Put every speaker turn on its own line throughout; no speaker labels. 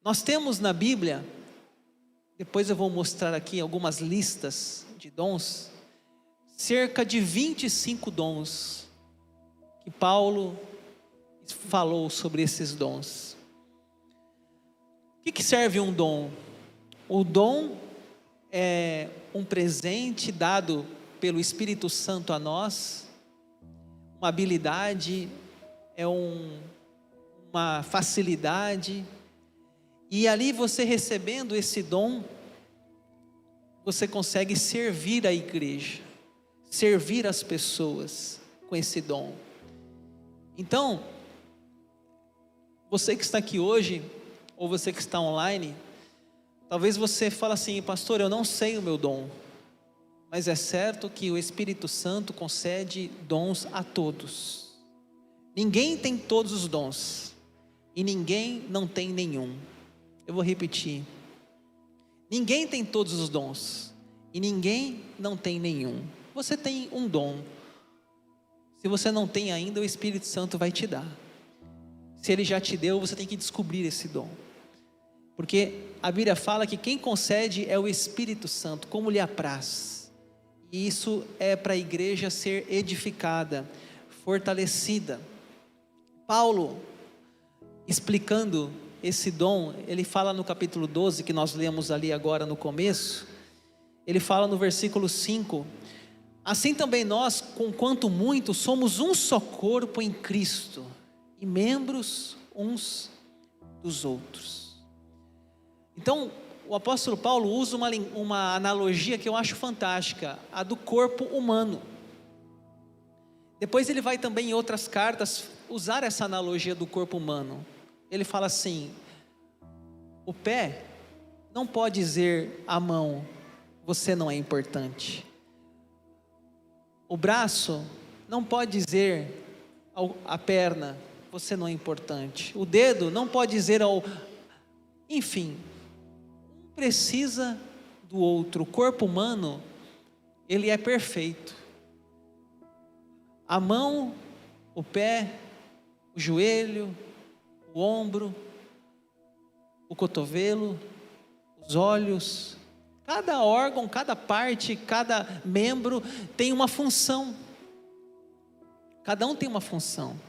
Nós temos na Bíblia, depois eu vou mostrar aqui algumas listas de dons, cerca de 25 dons, que Paulo falou sobre esses dons. O que serve um dom? O dom é um presente dado pelo Espírito Santo a nós, uma habilidade, uma facilidade, e ali você recebendo esse dom, você consegue servir a igreja, servir as pessoas com esse dom. Então, você que está aqui hoje, ou você que está online, talvez você fale assim: pastor, eu não sei o meu dom, mas é certo que o Espírito Santo concede dons a todos. Ninguém tem todos os dons, e ninguém não tem nenhum. Eu vou repetir: ninguém tem todos os dons, e ninguém não tem nenhum. Você tem um dom. Se você não tem ainda, o Espírito Santo vai te dar. Se Ele já te deu, você tem que descobrir esse dom, porque a Bíblia fala que quem concede é o Espírito Santo, como lhe apraz, e isso é para a igreja ser edificada, fortalecida. Paulo, explicando esse dom, ele fala no capítulo 12, que nós lemos ali agora no começo, ele fala no versículo 5, assim também nós, conquanto muito, somos um só corpo em Cristo, e membros uns dos outros. Então, o apóstolo Paulo usa uma analogia que eu acho fantástica, a do corpo humano. Depois ele vai também em outras cartas usar essa analogia do corpo humano. Ele fala assim: o pé não pode dizer à mão, você não é importante. O braço não pode dizer à perna, você não é importante. O dedo não pode dizer enfim, um precisa do outro. O corpo humano, ele é perfeito. A mão, o pé, o joelho, o ombro, o cotovelo, os olhos, cada órgão, cada parte, cada membro tem uma função. Cada um tem uma função.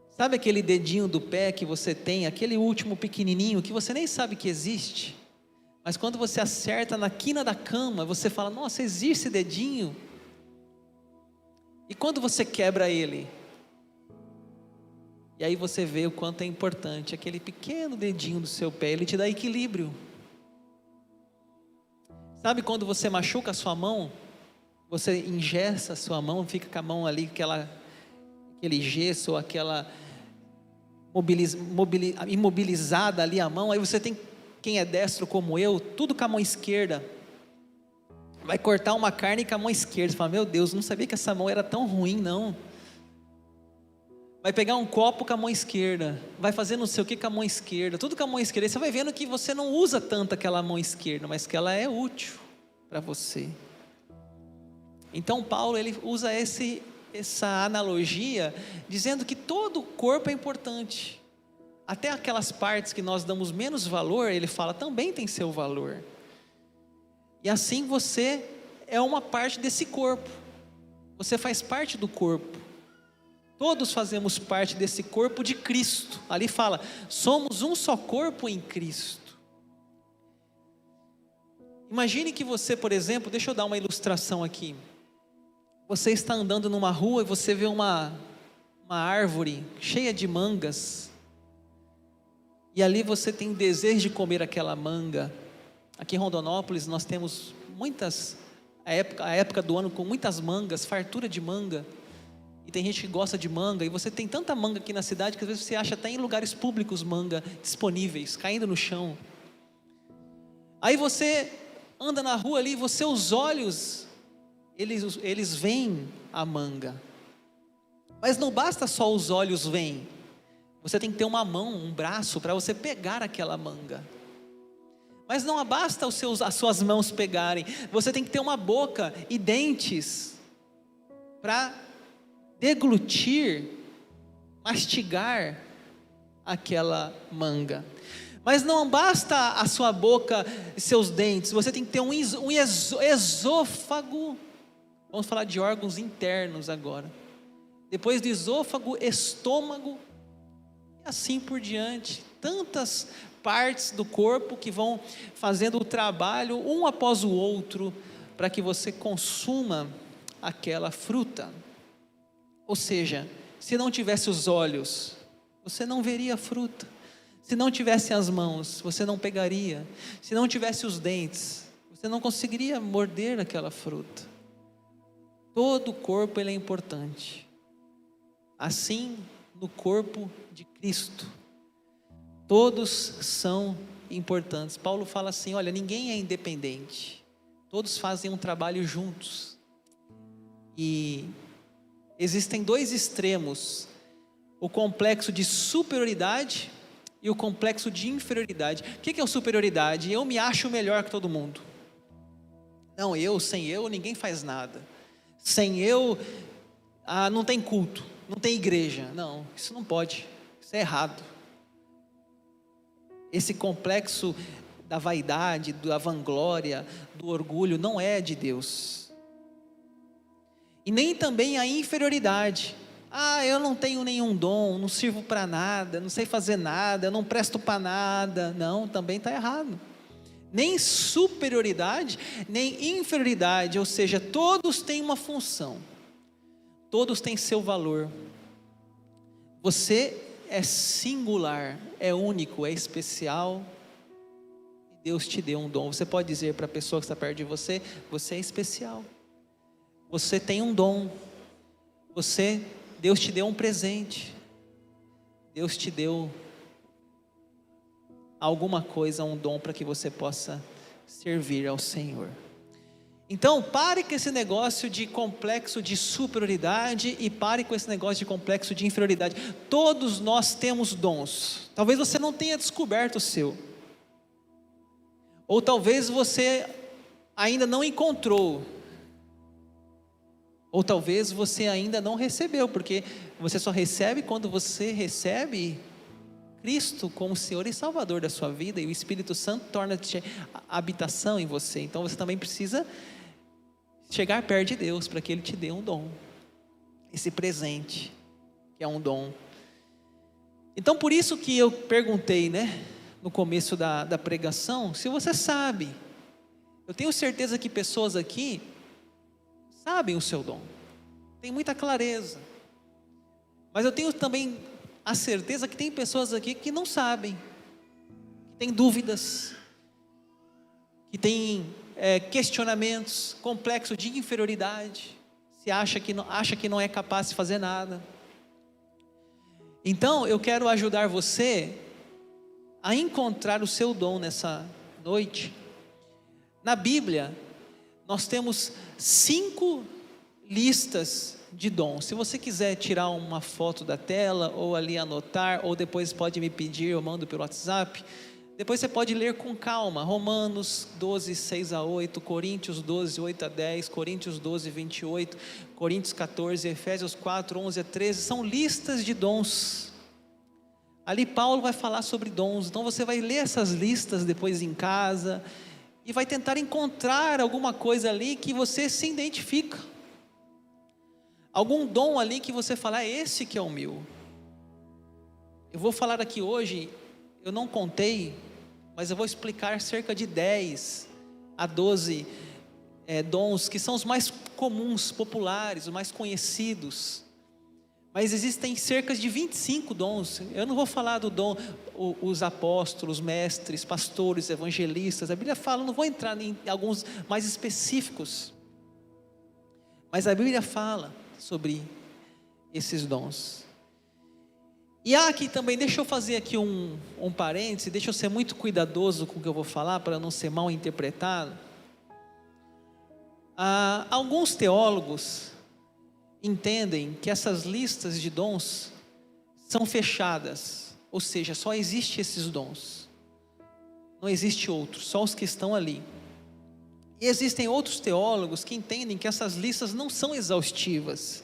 Sabe aquele dedinho do pé que você tem, aquele último pequenininho que você nem sabe que existe, mas quando você acerta na quina da cama, você fala: nossa, existe esse dedinho. E quando você quebra ele, e aí você vê o quanto é importante aquele pequeno dedinho do seu pé, ele te dá equilíbrio. Sabe quando você machuca a sua mão, você engessa a sua mão, fica com a mão ali, aquele gesso, ou aquela imobilizada ali a mão, aí você tem, quem é destro como eu, tudo com a mão esquerda, vai cortar uma carne com a mão esquerda, você fala: meu Deus, não sabia que essa mão era tão ruim não. Vai pegar um copo com a mão esquerda, vai fazer não sei o que com a mão esquerda, tudo com a mão esquerda, aí você vai vendo que você não usa tanto aquela mão esquerda, mas que ela é útil para você. Então Paulo, ele usa essa analogia, dizendo que todo o corpo é importante, até aquelas partes que nós damos menos valor, ele fala, também tem seu valor, e assim você é uma parte desse corpo, você faz parte do corpo, todos fazemos parte desse corpo de Cristo. Ali fala, somos um só corpo em Cristo. Imagine que você, por exemplo, deixa eu dar uma ilustração aqui, você está andando numa rua e você vê uma árvore cheia de mangas, e ali você tem desejo de comer aquela manga. Aqui em Rondonópolis nós temos a época do ano com muitas mangas, fartura de manga, e tem gente que gosta de manga, e você tem tanta manga aqui na cidade, que às vezes você acha até em lugares públicos manga disponíveis, caindo no chão. Aí você anda na rua ali, os olhos, eles veem a manga, mas não basta só os olhos veem, você tem que ter uma mão, um braço, para você pegar aquela manga. Mas não basta as suas mãos pegarem, você tem que ter uma boca e dentes, para deglutir, mastigar aquela manga. Mas não basta a sua boca e seus dentes, você tem que ter um esôfago. Vamos falar de órgãos internos agora. Depois do esôfago, estômago, e assim por diante. Tantas partes do corpo que vão fazendo o trabalho um após o outro, para que você consuma aquela fruta. Ou seja, se não tivesse os olhos, você não veria a fruta. Se não tivesse as mãos, você não pegaria. Se não tivesse os dentes, você não conseguiria morder aquela fruta. Todo o corpo ele é importante. Assim, no corpo de Cristo, todos são importantes. Paulo fala assim: olha, ninguém é independente. Todos fazem um trabalho juntos. E existem dois extremos: o complexo de superioridade e o complexo de inferioridade. O que é o superioridade? Eu me acho melhor que todo mundo. Não, sem eu ninguém faz nada. Sem eu, não tem culto, não tem igreja. Não, isso não pode, isso é errado. Esse complexo da vaidade, da vanglória, do orgulho, não é de Deus. E nem também a inferioridade. Eu não tenho nenhum dom, não sirvo para nada, não sei fazer nada, não presto para nada. Não, também está errado. Nem superioridade, nem inferioridade, ou seja, todos têm uma função, todos têm seu valor. Você é singular, é único, é especial, e Deus te deu um dom. Você pode dizer para a pessoa que está perto de você: você é especial, você tem um dom, Deus te deu um presente, Deus te deu alguma coisa, um dom para que você possa servir ao Senhor. Então pare com esse negócio de complexo de superioridade e pare com esse negócio de complexo de inferioridade. Todos nós temos dons. Talvez você não tenha descoberto o seu, ou talvez você ainda não encontrou, ou talvez você ainda não recebeu, porque você só recebe quando você recebe Cristo como Senhor e Salvador da sua vida, e o Espírito Santo torna-se habitação em você. Então você também precisa chegar perto de Deus para que Ele te dê um dom, esse presente que é um dom. Então por isso que eu perguntei, no começo da pregação, se você sabe. Eu tenho certeza que pessoas aqui sabem o seu dom, tem muita clareza, mas eu tenho também a certeza que tem pessoas aqui que não sabem, que têm dúvidas, que têm questionamentos, complexo de inferioridade, se acha que não é capaz de fazer nada. Então eu quero ajudar você a encontrar o seu dom nessa noite. Na Bíblia nós temos 5 listas de dons. Se você quiser tirar uma foto da tela, ou ali anotar, ou depois pode me pedir, eu mando pelo WhatsApp. Depois você pode ler com calma: Romanos 12, 6 a 8, Coríntios 12, 8 a 10, Coríntios 12, 28, Coríntios 14, Efésios 4, 11 a 13, são listas de dons. Ali Paulo vai falar sobre dons, então você vai ler essas listas depois em casa, e vai tentar encontrar alguma coisa ali que você se identifica, algum dom ali que você fala: esse que é o meu. Eu vou falar aqui hoje, eu não contei, mas eu vou explicar cerca de 10 a 12 dons, que são os mais comuns, populares, os mais conhecidos. Mas existem cerca de 25 dons. Eu não vou falar do dom, os apóstolos, mestres, pastores, evangelistas. A Bíblia fala, não vou entrar em alguns mais específicos, mas a Bíblia fala sobre esses dons. E aqui também, deixa eu fazer aqui um parêntese, deixa eu ser muito cuidadoso com o que eu vou falar, para não ser mal interpretado. Alguns teólogos entendem que essas listas de dons são fechadas, ou seja, só existe esses dons, não existe outros, só os que estão ali. E existem outros teólogos que entendem que essas listas não são exaustivas,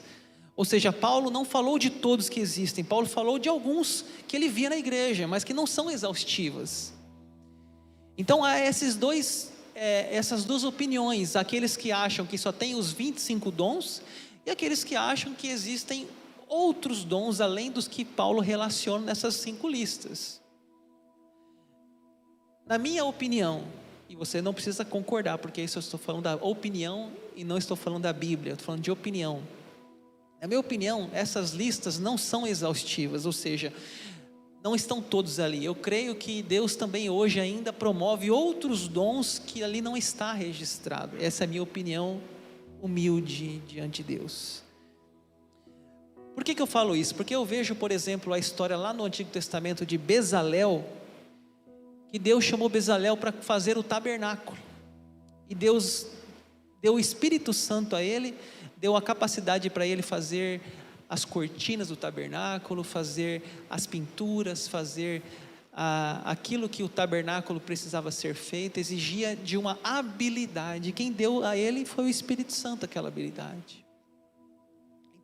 Ou seja, Paulo não falou de todos que existem, Paulo falou de alguns que ele via na igreja, mas que não são exaustivas. Então há essas duas opiniões, aqueles que acham que só tem os 25 dons, e aqueles que acham que existem outros dons além dos que Paulo relaciona nessas 5 listas. Na minha opinião, e você não precisa concordar, porque isso eu estou falando da opinião e não estou falando da Bíblia, eu estou falando de opinião. Na minha opinião, essas listas não são exaustivas, ou seja, não estão todos ali. Eu creio que Deus também hoje ainda promove outros dons que ali não está registrado. Essa é a minha opinião humilde diante de Deus. Por que eu falo isso? Porque eu vejo, por exemplo, a história lá no Antigo Testamento de Bezalel, que Deus chamou Bezalel para fazer o tabernáculo, e Deus deu o Espírito Santo a ele, deu a capacidade para ele fazer as cortinas do tabernáculo, fazer as pinturas, fazer aquilo que o tabernáculo precisava ser feito, exigia de uma habilidade. Quem deu a ele foi o Espírito Santo aquela habilidade.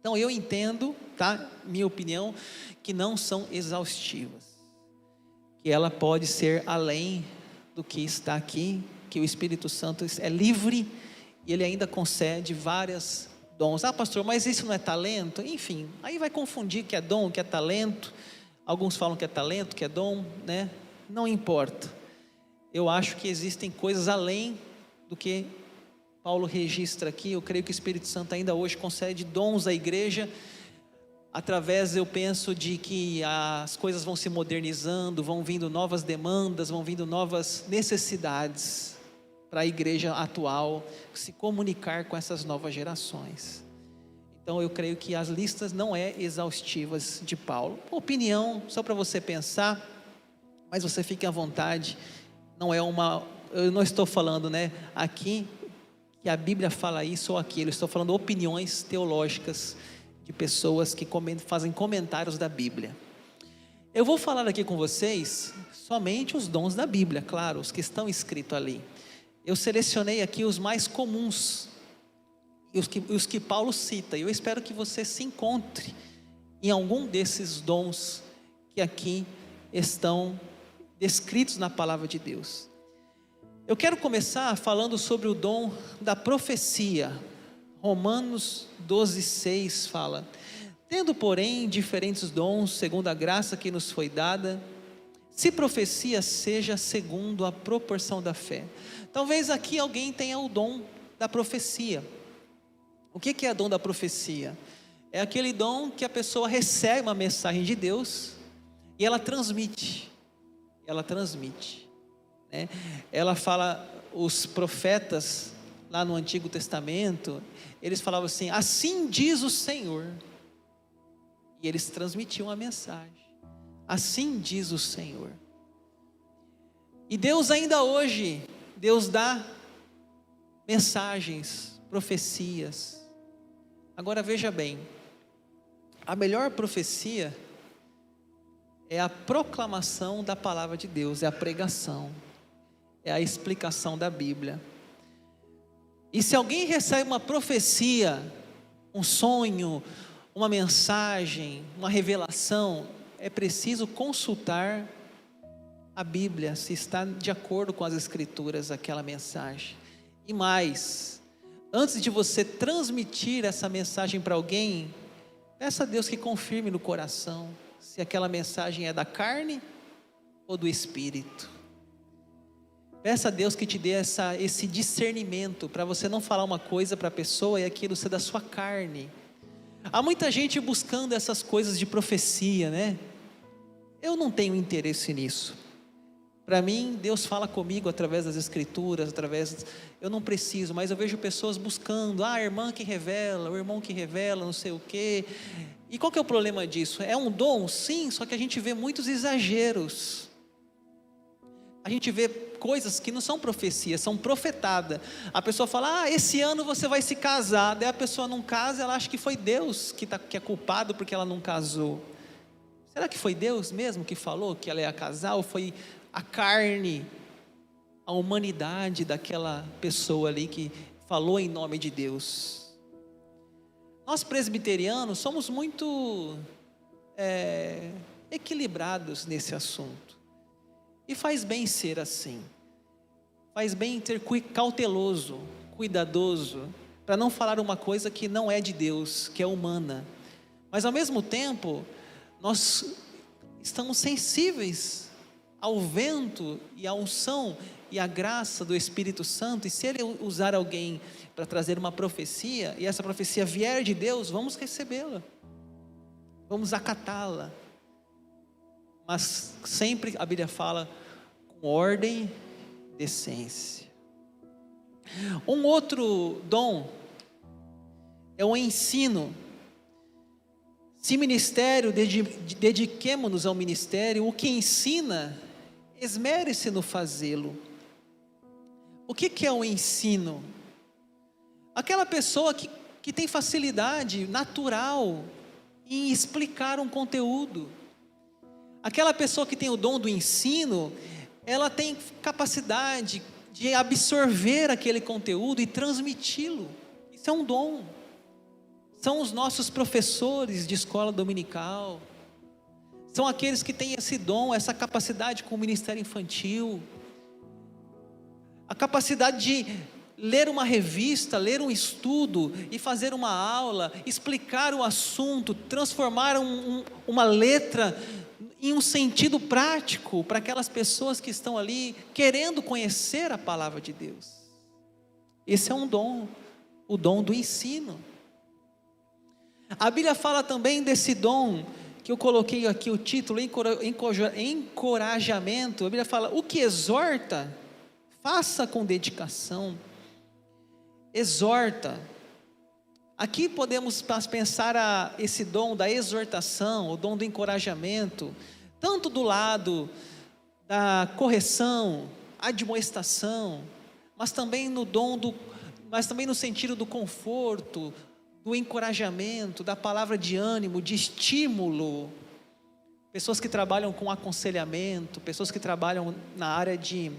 Então eu entendo, tá? Minha opinião, que não são exaustivas, que ela pode ser além do que está aqui, que o Espírito Santo é livre e ele ainda concede várias dons. Ah, pastor, mas isso não é talento? Enfim, aí vai confundir que é dom, que é talento. Alguns falam que é talento, que é dom, né? Não importa. Eu acho que existem coisas além do que Paulo registra aqui. Eu creio que o Espírito Santo ainda hoje concede dons à igreja, através, eu penso, de que as coisas vão se modernizando, vão vindo novas demandas, vão vindo novas necessidades para a igreja atual se comunicar com essas novas gerações. Então eu creio que as listas não é exaustivas de Paulo. Opinião, só para você pensar, mas você fique à vontade. Eu não estou falando, né, aqui que a Bíblia fala isso ou aquilo. Eu estou falando opiniões teológicas de pessoas que fazem comentários da Bíblia. Eu vou falar aqui com vocês somente os dons da Bíblia, claro, os que estão escritos ali. Eu selecionei aqui os mais comuns, e os que Paulo cita, e eu espero que você se encontre em algum desses dons que aqui estão descritos na palavra de Deus. Eu quero começar falando sobre o dom da profecia. Romanos 12:6 fala: tendo porém diferentes dons, segundo a graça que nos foi dada, se profecia, seja segundo a proporção da fé. Talvez aqui alguém tenha o dom da profecia. O que é o dom da profecia? É aquele dom que a pessoa recebe uma mensagem de Deus e ela transmite, né? Ela fala, os profetas lá no Antigo Testamento, eles falavam assim: assim diz o Senhor, e eles transmitiam a mensagem, assim diz o Senhor. E Deus ainda hoje, Deus dá mensagens, profecias. Agora veja bem, a melhor profecia é a proclamação da palavra de Deus, é a pregação, é a explicação da Bíblia. E se alguém recebe uma profecia, um sonho, uma mensagem, uma revelação, é preciso consultar a Bíblia, se está de acordo com as Escrituras aquela mensagem. E mais, antes de você transmitir essa mensagem para alguém, peça a Deus que confirme no coração se aquela mensagem é da carne ou do Espírito. Peça a Deus que te dê esse discernimento, para você não falar uma coisa para a pessoa e aquilo ser da sua carne. Há muita gente buscando essas coisas de profecia, né? Eu não tenho interesse nisso. Para mim, Deus fala comigo através das Escrituras, eu não preciso, mas eu vejo pessoas buscando, a irmã que revela, o irmão que revela, não sei o quê. E qual que é o problema disso? É um dom? Sim, só que a gente vê muitos exageros. A gente vê coisas que não são profecias, são profetada. A pessoa fala: esse ano você vai se casar. Daí a pessoa não casa, ela acha que foi Deus que é culpado porque ela não casou. Será que foi Deus mesmo que falou que ela ia casar? Ou foi a carne, a humanidade daquela pessoa ali que falou em nome de Deus? Nós presbiterianos somos muito equilibrados nesse assunto. E faz bem ser assim. Faz bem ser cauteloso, cuidadoso, para não falar uma coisa que não é de Deus, que é humana. Mas ao mesmo tempo, nós estamos sensíveis ao vento e à unção e à graça do Espírito Santo. E se Ele usar alguém para trazer uma profecia, e essa profecia vier de Deus, vamos recebê-la, vamos acatá-la. Mas sempre a Bíblia fala com ordem, decência. Um outro dom é o ensino. Se ministério, dediquemo-nos ao ministério. O que ensina, esmere-se no fazê-lo. O que é o ensino? Aquela pessoa que tem facilidade natural em explicar um conteúdo. Aquela pessoa que tem o dom do ensino, ela tem capacidade de absorver aquele conteúdo e transmiti-lo. Isso é um dom. São os nossos professores de escola dominical. São aqueles que têm esse dom, essa capacidade com o ministério infantil. A capacidade de ler uma revista, ler um estudo e fazer uma aula, explicar o assunto, transformar uma letra em um sentido prático para aquelas pessoas que estão ali querendo conhecer a palavra de Deus. Esse é um dom, o dom do ensino. A Bíblia fala também desse dom, que eu coloquei aqui o título, encorajamento. A Bíblia fala, o que exorta, faça com dedicação. Exorta. Aqui podemos pensar esse dom da exortação, o dom do encorajamento, tanto do lado da correção, admoestação, mas também no sentido do conforto, do encorajamento, da palavra de ânimo, de estímulo. Pessoas que trabalham com aconselhamento, pessoas que trabalham na área de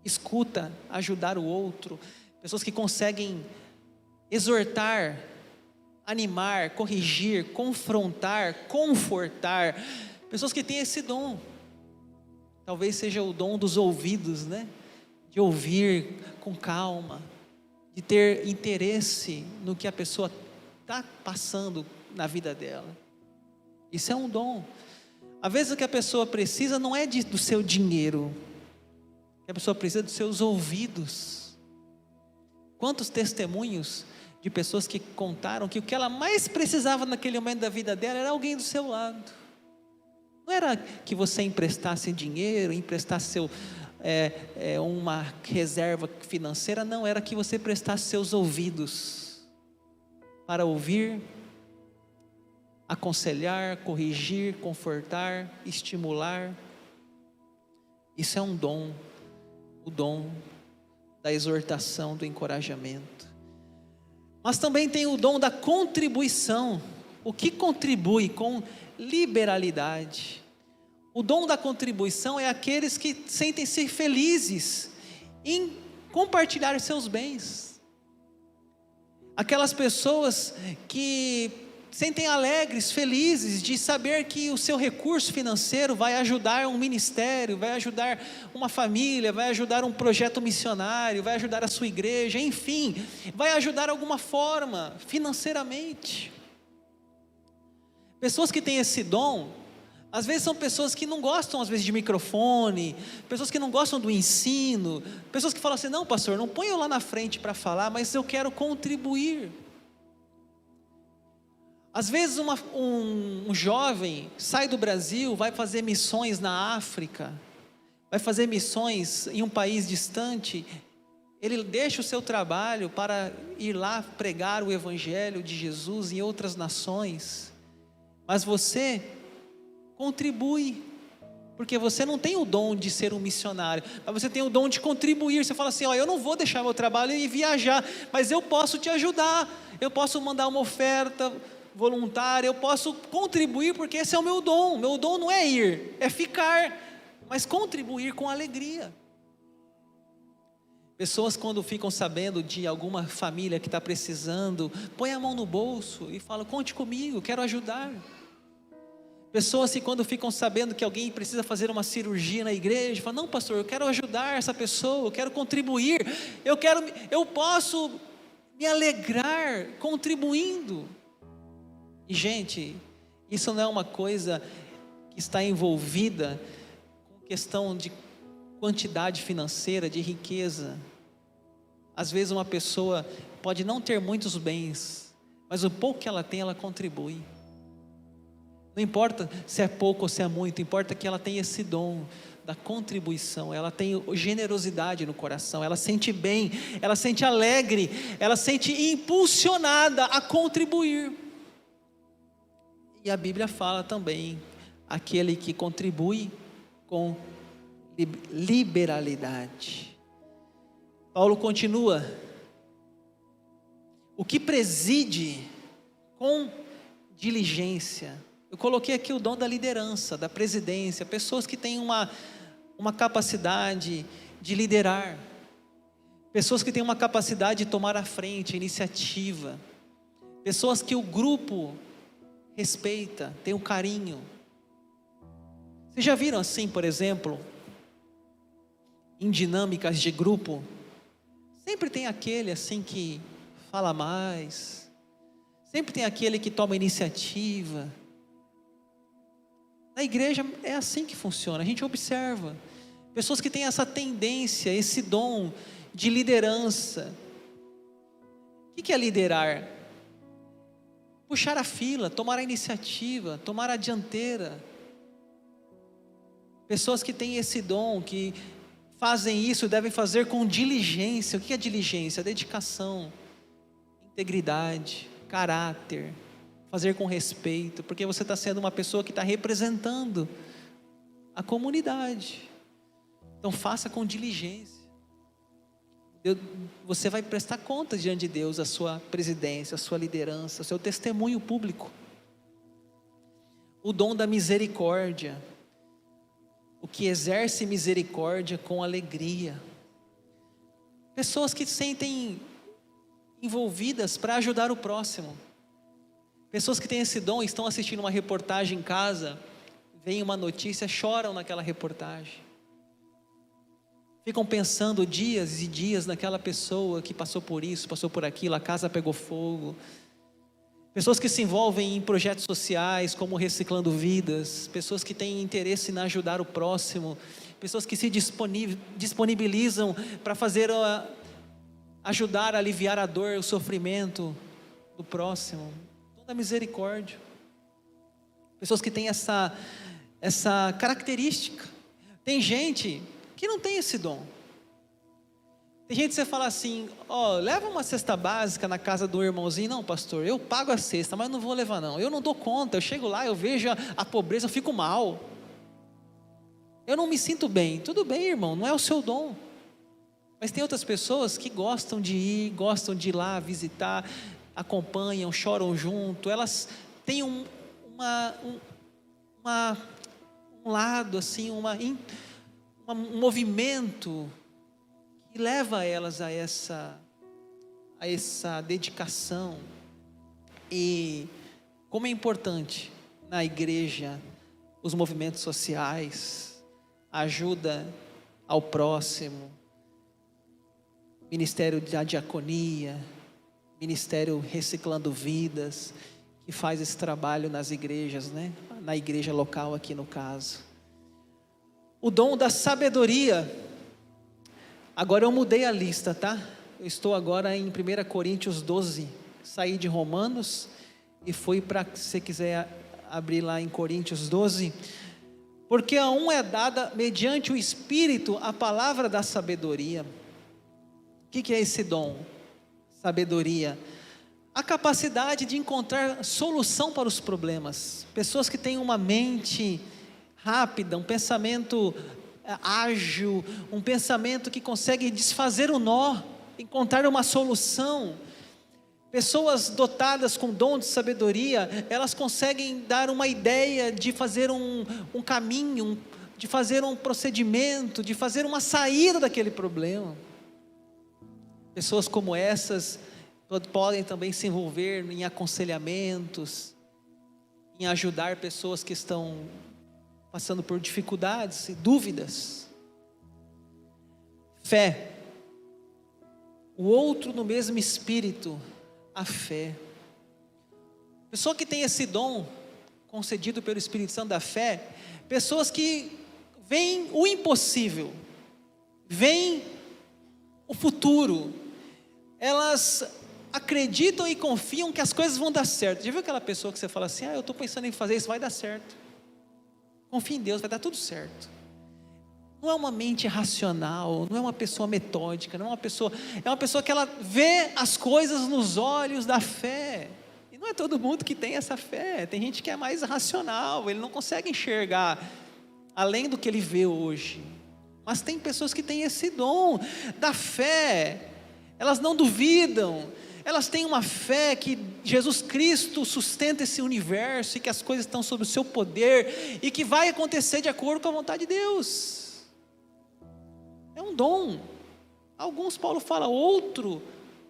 escuta, ajudar o outro, pessoas que conseguem exortar, animar, corrigir, confrontar, confortar, pessoas que têm esse dom. Talvez seja o dom dos ouvidos, né? De ouvir com calma, de ter interesse no que a pessoa está passando na vida dela. Isso é um dom. Às vezes o que a pessoa precisa não é do seu dinheiro, a pessoa precisa dos seus ouvidos. Quantos testemunhos de pessoas que contaram que o que ela mais precisava naquele momento da vida dela era alguém do seu lado. Não era que você emprestasse dinheiro, emprestasse uma reserva financeira, não, era que você prestasse seus ouvidos para ouvir, aconselhar, corrigir, confortar, estimular. Isso é um dom, o dom da exortação, do encorajamento. Mas também tem o dom da contribuição. O que contribui com liberalidade? O dom da contribuição é aqueles que sentem-se felizes em compartilhar seus bens. Aquelas pessoas que sentem alegres, felizes de saber que o seu recurso financeiro vai ajudar um ministério, vai ajudar uma família, vai ajudar um projeto missionário, vai ajudar a sua igreja, enfim, vai ajudar de alguma forma, financeiramente. Pessoas que têm esse dom, às vezes são pessoas que não gostam às vezes de microfone, pessoas que não gostam do ensino, pessoas que falam assim, não pastor, não põe eu lá na frente para falar, mas eu quero contribuir. Às vezes um jovem sai do Brasil, vai fazer missões na África, vai fazer missões em um país distante, ele deixa o seu trabalho para ir lá pregar o Evangelho de Jesus em outras nações, mas você contribui, porque você não tem o dom de ser um missionário, mas você tem o dom de contribuir. Você fala assim, eu não vou deixar meu trabalho e viajar, mas eu posso te ajudar, eu posso mandar uma oferta voluntária, eu posso contribuir, porque esse é o meu dom não é ir, é ficar, mas contribuir com alegria. Pessoas, quando ficam sabendo de alguma família que está precisando, põe a mão no bolso e fala: conte comigo, quero ajudar. Pessoas que, quando ficam sabendo que alguém precisa fazer uma cirurgia na igreja, falam: não, pastor, eu quero ajudar essa pessoa, eu quero contribuir, eu posso me alegrar contribuindo. E, gente, isso não é uma coisa que está envolvida com questão de quantidade financeira, de riqueza. Às vezes uma pessoa pode não ter muitos bens, mas o pouco que ela tem, ela contribui. Não importa se é pouco ou se é muito, importa que ela tenha esse dom da contribuição, ela tem generosidade no coração, ela sente bem, ela sente alegre, ela sente impulsionada a contribuir. E a Bíblia fala também, aquele que contribui com liberalidade. Paulo continua: o que preside com diligência. Eu coloquei aqui o dom da liderança, da presidência, pessoas que têm uma capacidade de liderar, pessoas que têm uma capacidade de tomar a frente, a iniciativa, pessoas que o grupo respeita, tem um carinho. Vocês já viram assim, por exemplo, em dinâmicas de grupo, sempre tem aquele assim que fala mais, sempre tem aquele que toma iniciativa. Na igreja é assim que funciona, a gente observa pessoas que têm essa tendência, esse dom de liderança. O que é liderar? Puxar a fila, tomar a iniciativa, tomar a dianteira. Pessoas que têm esse dom, que fazem isso, devem fazer com diligência. O que é diligência? Dedicação, integridade, caráter, fazer com respeito, porque você está sendo uma pessoa que está representando a comunidade. Então faça com diligência. Você vai prestar conta diante de Deus, a sua presidência, a sua liderança, o seu testemunho público. O dom da misericórdia, o que exerce misericórdia com alegria. Pessoas que se sentem envolvidas para ajudar o próximo. Pessoas que têm esse dom, estão assistindo uma reportagem em casa, vem uma notícia, choram naquela reportagem. Ficam pensando dias e dias naquela pessoa que passou por isso, passou por aquilo, a casa pegou fogo. Pessoas que se envolvem em projetos sociais, como Reciclando Vidas, pessoas que têm interesse em ajudar o próximo, pessoas que se disponibilizam para ajudar a aliviar a dor, o sofrimento do próximo. Da misericórdia. Pessoas que têm essa característica. Tem gente que não tem esse dom. Tem gente que você fala assim: leva uma cesta básica na casa do irmãozinho. Não, pastor, eu pago a cesta, mas não vou levar não, eu não dou conta, eu chego lá, eu vejo a pobreza, eu fico mal, eu não me sinto bem. Tudo bem, irmão, não é o seu dom. Mas tem outras pessoas que gostam de ir lá visitar, acompanham, choram junto. Elas têm um lado assim, um movimento que leva elas a essa dedicação. E como é importante na igreja os movimentos sociais, a ajuda ao próximo, ministério da diaconia, ministério Reciclando Vidas, que faz esse trabalho nas igrejas, né? Na igreja local aqui no caso. O dom da sabedoria. Agora eu mudei a lista, tá? Eu estou agora em 1 Coríntios 12, saí de Romanos e fui para, se você quiser abrir lá em Coríntios 12, porque a um é dada mediante o Espírito a palavra da sabedoria. O que é esse dom? Sabedoria, a capacidade de encontrar solução para os problemas. Pessoas que têm uma mente rápida, um pensamento ágil, um pensamento que consegue desfazer o nó, encontrar uma solução. Pessoas dotadas com dom de sabedoria, elas conseguem dar uma ideia de fazer um caminho, de fazer um procedimento, de fazer uma saída daquele problema. Pessoas como essas podem também se envolver em aconselhamentos, em ajudar pessoas que estão passando por dificuldades e dúvidas. Fé. O outro no mesmo espírito, a fé. Pessoa que tem esse dom concedido pelo Espírito Santo da fé, pessoas que veem o impossível, veem o futuro, elas acreditam e confiam que as coisas vão dar certo. Já viu aquela pessoa que você fala assim, eu estou pensando em fazer isso, vai dar certo, confia em Deus, vai dar tudo certo. Não é uma mente racional, não é uma pessoa metódica, não é uma pessoa, é uma pessoa que ela vê as coisas nos olhos da fé. E não é todo mundo que tem essa fé, tem gente que é mais racional, ele não consegue enxergar além do que ele vê hoje. Mas tem pessoas que têm esse dom da fé, elas não duvidam, elas têm uma fé que Jesus Cristo sustenta esse universo e que as coisas estão sob o seu poder e que vai acontecer de acordo com a vontade de Deus. É um dom. Alguns Paulo fala, outro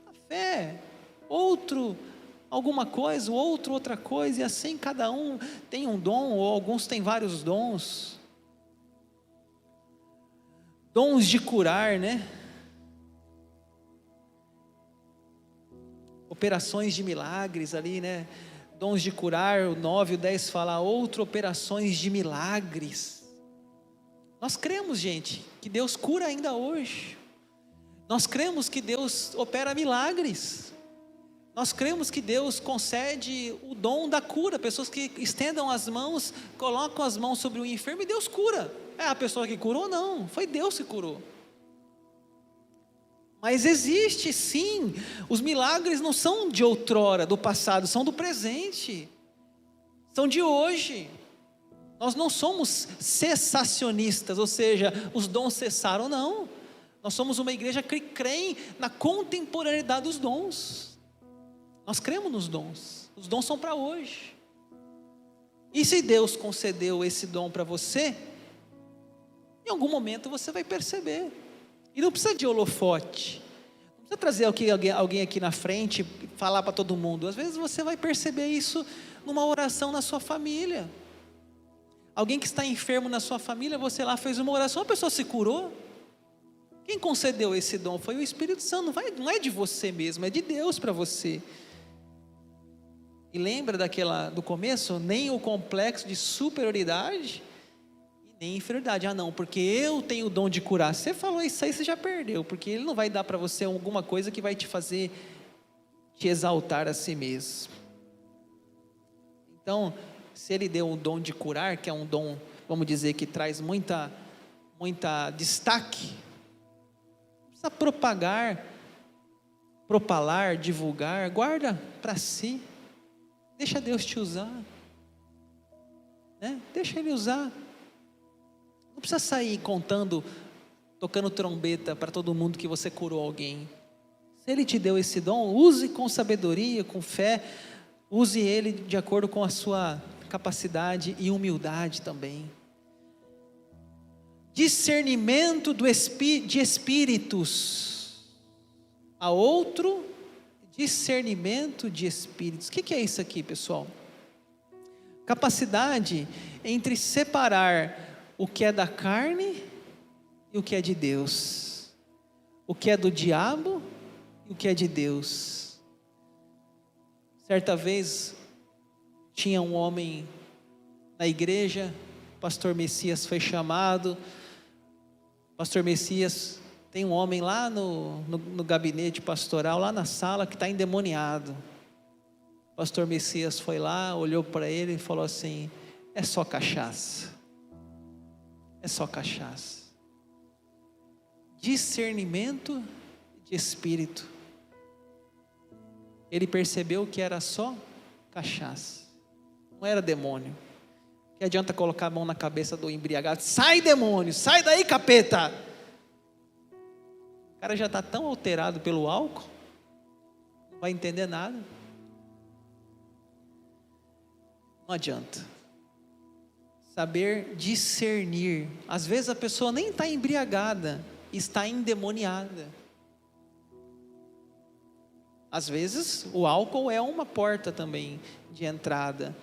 a fé, outro alguma coisa, o outro outra coisa, e assim cada um tem um dom, ou alguns têm vários dons. Dons de curar, né? Operações de milagres ali, né? Dons de curar, o 9 e o 10 fala, outro operações de milagres. Nós cremos, gente, que Deus cura ainda hoje. Nós cremos que Deus opera milagres. Nós cremos que Deus concede o dom da cura. Pessoas que estendam as mãos, colocam as mãos sobre o enfermo e Deus cura. É a pessoa que curou? Não, foi Deus que curou. Mas existe sim, os milagres não são de outrora, do passado, são do presente, são de hoje. Nós não somos cessacionistas, ou seja, os dons cessaram, não. Nós somos uma igreja que crê na contemporaneidade dos dons. Nós cremos nos dons, os dons são para hoje. E se Deus concedeu esse dom para você, em algum momento você vai perceber. E não precisa de holofote, não precisa trazer alguém aqui na frente e falar para todo mundo. Às vezes você vai perceber isso numa oração na sua família. Alguém que está enfermo na sua família, você lá fez uma oração, a pessoa se curou. Quem concedeu esse dom foi o Espírito Santo, não é de você mesmo, é de Deus para você. E lembra do começo? Nem o complexo de superioridade e nem inferioridade. Não, porque eu tenho o dom de curar. Você falou isso aí, você já perdeu, porque Ele não vai dar para você alguma coisa que vai te fazer te exaltar a si mesmo. Então, se Ele deu o dom de curar, que é um dom, vamos dizer, que traz muita destaque, precisa propalar, divulgar, guarda para si, deixa Deus te usar, né? Deixa Ele usar, não precisa sair contando, tocando trombeta para todo mundo que você curou alguém. Se Ele te deu esse dom, use com sabedoria, com fé, use ele de acordo com a sua capacidade e humildade também. Discernimento de espíritos. A outro, discernimento de espíritos. O que é isso aqui, pessoal? Capacidade entre separar o que é da carne e o que é de Deus. O que é do diabo e o que é de Deus. Certa vez, tinha um homem na igreja, o pastor Messias foi chamado. Pastor Messias, tem um homem lá no gabinete pastoral, lá na sala, que está endemoniado. O pastor Messias foi lá, olhou para ele e falou assim: é só cachaça, é só cachaça. Discernimento de espírito. Ele percebeu que era só cachaça, não era demônio. Que adianta colocar a mão na cabeça do embriagado? Sai, demônio, sai daí, capeta. O cara já está tão alterado pelo álcool, não vai entender nada. Não adianta. Saber discernir. Às vezes a pessoa nem está embriagada, está endemoniada. Às vezes o álcool é uma porta também de entrada,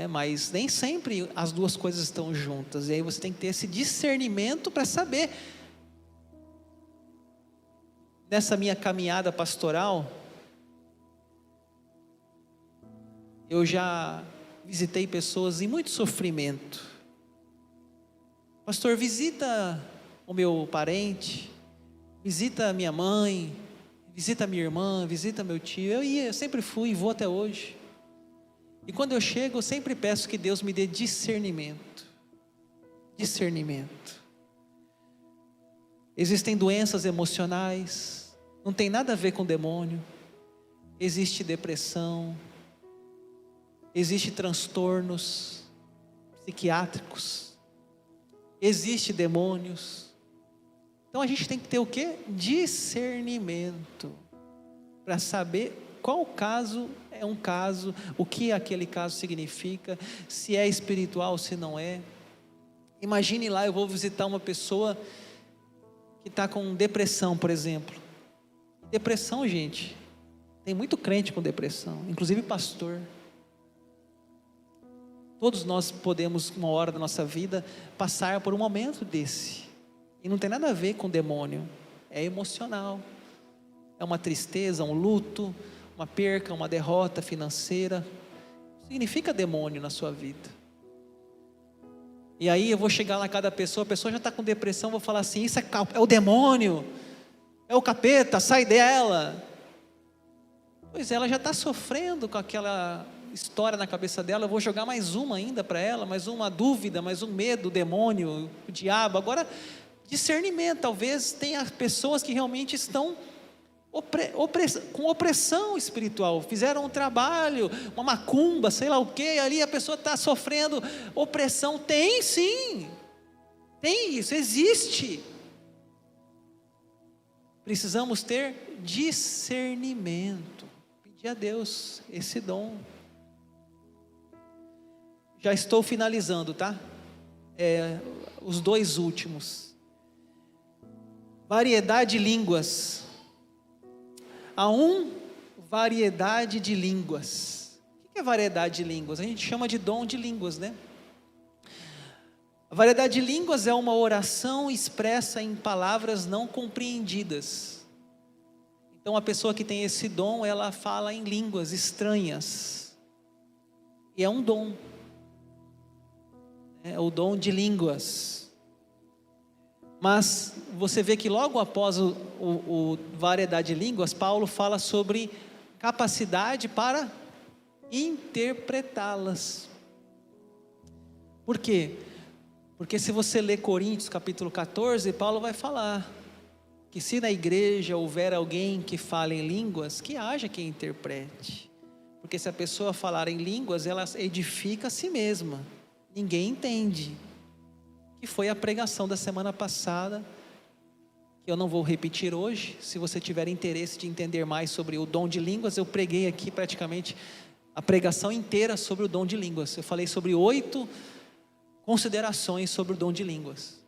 mas nem sempre as duas coisas estão juntas, e aí você tem que ter esse discernimento para saber. Nessa minha caminhada pastoral, eu já visitei pessoas em muito sofrimento. Pastor, visita o meu parente, visita a minha mãe, visita a minha irmã, visita meu tio. Eu sempre fui e vou até hoje. E quando eu chego, eu sempre peço que Deus me dê discernimento. Discernimento. Existem doenças emocionais, não tem nada a ver com demônio. Existe depressão, existe transtornos psiquiátricos, existe demônios. Então a gente tem que ter o quê? Discernimento, para saber qual caso é um caso, o que aquele caso significa, se é espiritual, se não é. Imagine lá, eu vou visitar uma pessoa que está com depressão, por exemplo. Depressão, gente, tem muito crente com depressão, inclusive pastor. Todos nós podemos, uma hora da nossa vida, passar por um momento desse. E não tem nada a ver com demônio, é emocional. É uma tristeza, um luto, uma perca, uma derrota financeira. Não significa demônio na sua vida. E aí eu vou chegar lá, cada pessoa, a pessoa já está com depressão, vou falar assim, isso é o demônio, é o capeta, sai dela. Pois é, ela já está sofrendo com aquela história na cabeça dela, eu vou jogar mais uma ainda para ela, mais uma dúvida, mais um medo, o demônio, o diabo. Agora, discernimento, talvez tenha pessoas que realmente estão com opressão espiritual, fizeram um trabalho, uma macumba, sei lá o que, ali a pessoa está sofrendo opressão. Tem sim, tem isso, existe. Precisamos ter discernimento, pedir a Deus esse dom. Já estou finalizando, tá? Os dois últimos. Variedade de línguas. Há variedade de línguas. O que é variedade de línguas? A gente chama de dom de línguas, né? A variedade de línguas é uma oração expressa em palavras não compreendidas. Então a pessoa que tem esse dom, ela fala em línguas estranhas. E é um dom. É o dom de línguas. Mas você vê que logo após o variedade de línguas, Paulo fala sobre capacidade para interpretá-las. Por quê? Porque se você ler Coríntios capítulo 14, Paulo vai falar que se na igreja houver alguém que fale em línguas, que haja quem interprete. Porque se a pessoa falar em línguas, ela edifica a si mesma. Ninguém entende. Que foi a pregação da semana passada, que eu não vou repetir hoje. Se você tiver interesse de entender mais sobre o dom de línguas, eu preguei aqui praticamente a pregação inteira sobre o dom de línguas. Eu falei sobre 8 considerações sobre o dom de línguas.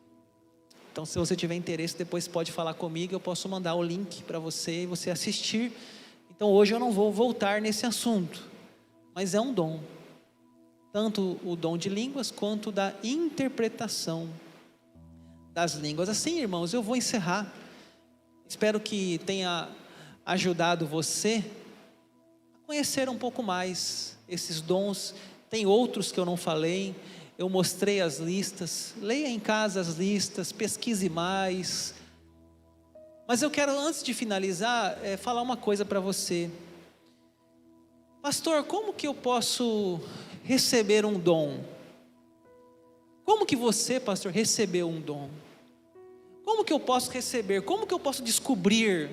Então, se você tiver interesse, depois pode falar comigo, eu posso mandar o link para você e você assistir. Então, hoje eu não vou voltar nesse assunto, mas é um dom. Tanto o dom de línguas, quanto da interpretação das línguas. Assim, irmãos, eu vou encerrar. Espero que tenha ajudado você a conhecer um pouco mais esses dons. Tem outros que eu não falei, eu mostrei as listas. Leia em casa as listas, pesquise mais. Mas eu quero, antes de finalizar, falar uma coisa para você. Pastor, como que eu posso receber um dom? Como que você, pastor, recebeu um dom? Como que eu posso receber? Como que eu posso descobrir?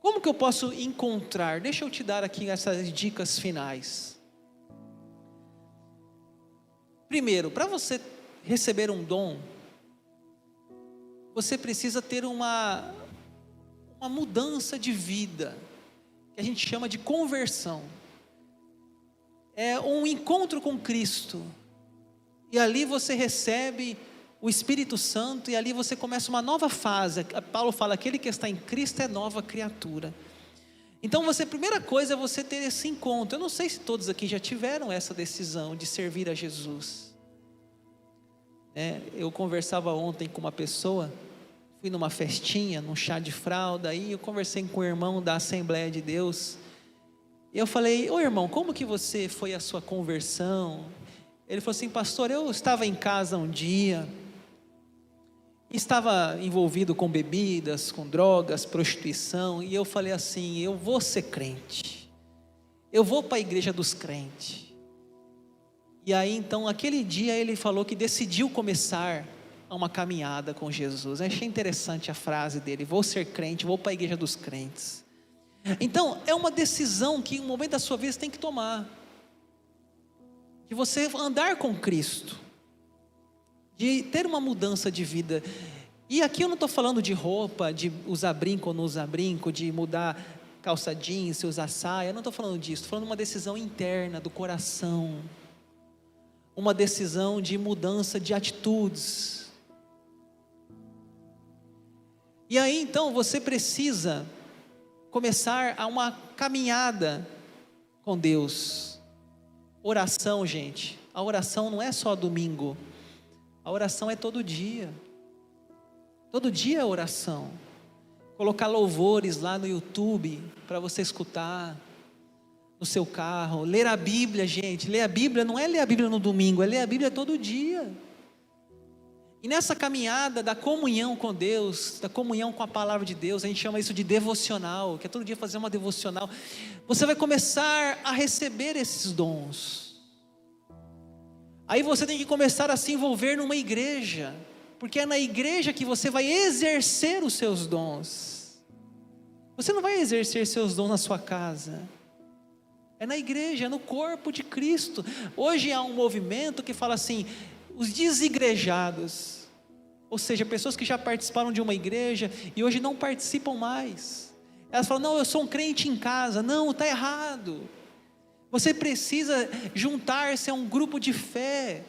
Como que eu posso encontrar? Deixa eu te dar aqui essas dicas finais. Primeiro, para você receber um dom, você precisa ter uma mudança de vida, que a gente chama de conversão. É um encontro com Cristo, e ali você recebe o Espírito Santo, e ali você começa uma nova fase. Paulo fala, aquele que está em Cristo é nova criatura. Então a primeira coisa é você ter esse encontro. Eu não sei se todos aqui já tiveram essa decisão de servir a Jesus. Eu conversava ontem com uma pessoa, fui numa festinha, num chá de fralda, aí eu conversei com o irmão da Assembleia de Deus, e eu falei: ô irmão, como que foi a sua conversão? Ele falou assim: pastor, eu estava em casa um dia, estava envolvido com bebidas, com drogas, prostituição, e eu falei assim: eu vou ser crente, eu vou para a igreja dos crentes. E aí então aquele dia ele falou que decidiu começar uma caminhada com Jesus. Eu achei interessante a frase dele: vou ser crente, vou para a igreja dos crentes. Então é uma decisão que em um momento da sua vida você tem que tomar, de você andar com Cristo, de ter uma mudança de vida. E aqui eu não estou falando de roupa, de usar brinco ou não usar brinco, de mudar calça jeans, usar saia, eu não estou falando disso. Estou falando de uma decisão interna do coração, uma decisão de mudança de atitudes. E aí então você precisa começar a uma caminhada com Deus. Oração, gente, a oração não é só domingo, a oração é todo dia é oração. Colocar louvores lá no YouTube, para você escutar, no seu carro, ler a Bíblia, gente, ler a Bíblia não é ler a Bíblia no domingo, é ler a Bíblia todo dia. E nessa caminhada da comunhão com Deus, da comunhão com a palavra de Deus, a gente chama isso de devocional, que é todo dia fazer uma devocional, você vai começar a receber esses dons. Aí você tem que começar a se envolver numa igreja, porque é na igreja que você vai exercer os seus dons. Você não vai exercer seus dons na sua casa, é na igreja, é no corpo de Cristo. Hoje há um movimento que fala assim: os desigrejados, ou seja, pessoas que já participaram de uma igreja e hoje não participam mais. Elas falam: não, eu sou um crente em casa. Não, está errado. Você precisa juntar-se a um grupo de fé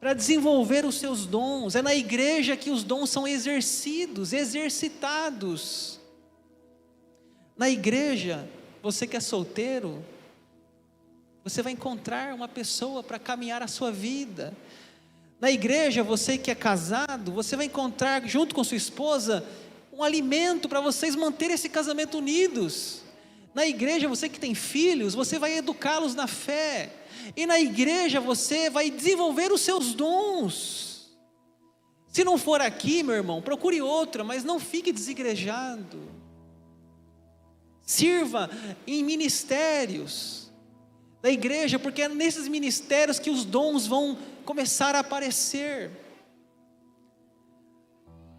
para desenvolver os seus dons. É na igreja que os dons são exercitados. Na igreja, você que é solteiro, você vai encontrar uma pessoa para caminhar a sua vida. Na igreja, você que é casado, você vai encontrar junto com sua esposa um alimento para vocês manterem esse casamento unidos. Na igreja, você que tem filhos, você vai educá-los na fé. E na igreja você vai desenvolver os seus dons. Se não for aqui, meu irmão, procure outra, mas não fique desigrejado. Sirva em ministérios da igreja, porque é nesses ministérios que os dons vão começar a aparecer.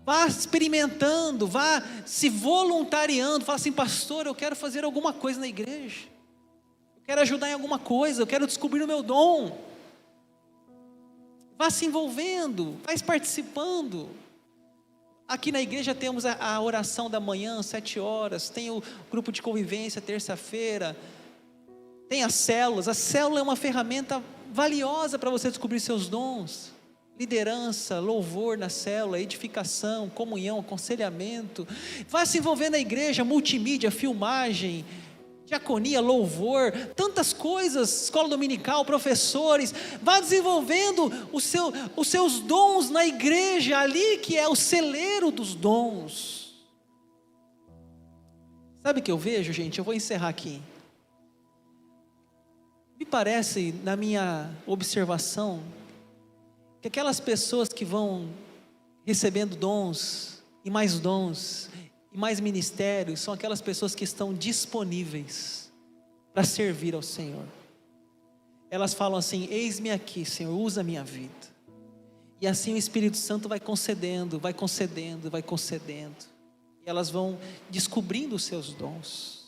Vá experimentando, vá se voluntariando. Fala assim: pastor, eu quero fazer alguma coisa na igreja, eu quero ajudar em alguma coisa, eu quero descobrir o meu dom. Vá se envolvendo, vá participando. Aqui na igreja temos a oração da manhã, 7 horas, tem o grupo de convivência, terça-feira, tem as células. A célula é uma ferramenta valiosa para você descobrir seus dons. Liderança, louvor na célula, edificação, comunhão, aconselhamento. Vai se envolver na igreja, multimídia, filmagem, diaconia, louvor, tantas coisas, escola dominical, professores. Vá desenvolvendo os seus dons na igreja, ali que é o celeiro dos dons. Sabe o que eu vejo, gente? Eu vou encerrar aqui. Me parece, na minha observação, que aquelas pessoas que vão recebendo dons e mais ministérios, são aquelas pessoas que estão disponíveis para servir ao Senhor. Elas falam assim: eis-me aqui, Senhor, usa a minha vida. E assim o Espírito Santo vai concedendo, vai concedendo, vai concedendo. E elas vão descobrindo os seus dons.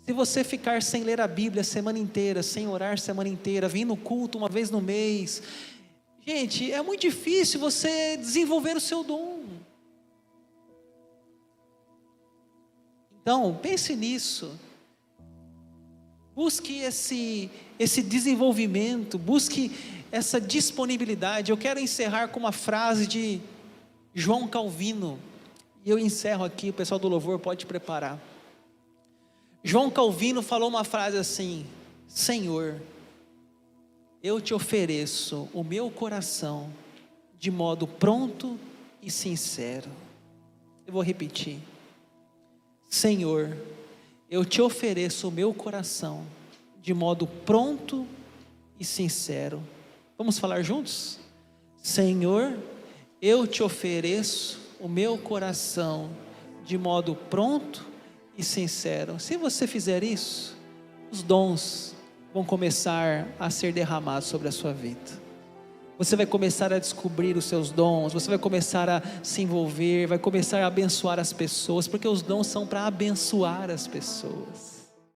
Se você ficar sem ler a Bíblia a semana inteira, sem orar a semana inteira, vir no culto uma vez no mês, gente, é muito difícil você desenvolver o seu dom. Então, pense nisso. Busque esse desenvolvimento, busque essa disponibilidade. Eu quero encerrar com uma frase de João Calvino. E eu encerro aqui, o pessoal do louvor pode preparar. João Calvino falou uma frase assim: Senhor, eu te ofereço o meu coração de modo pronto e sincero. Eu vou repetir. Senhor, eu te ofereço o meu coração de modo pronto e sincero. Vamos falar juntos? Senhor, eu te ofereço o meu coração de modo pronto e sincero. Se você fizer isso, os dons vão começar a ser derramados sobre a sua vida. Você vai começar a descobrir os seus dons, você vai começar a se envolver, vai começar a abençoar as pessoas, porque os dons são para abençoar as pessoas.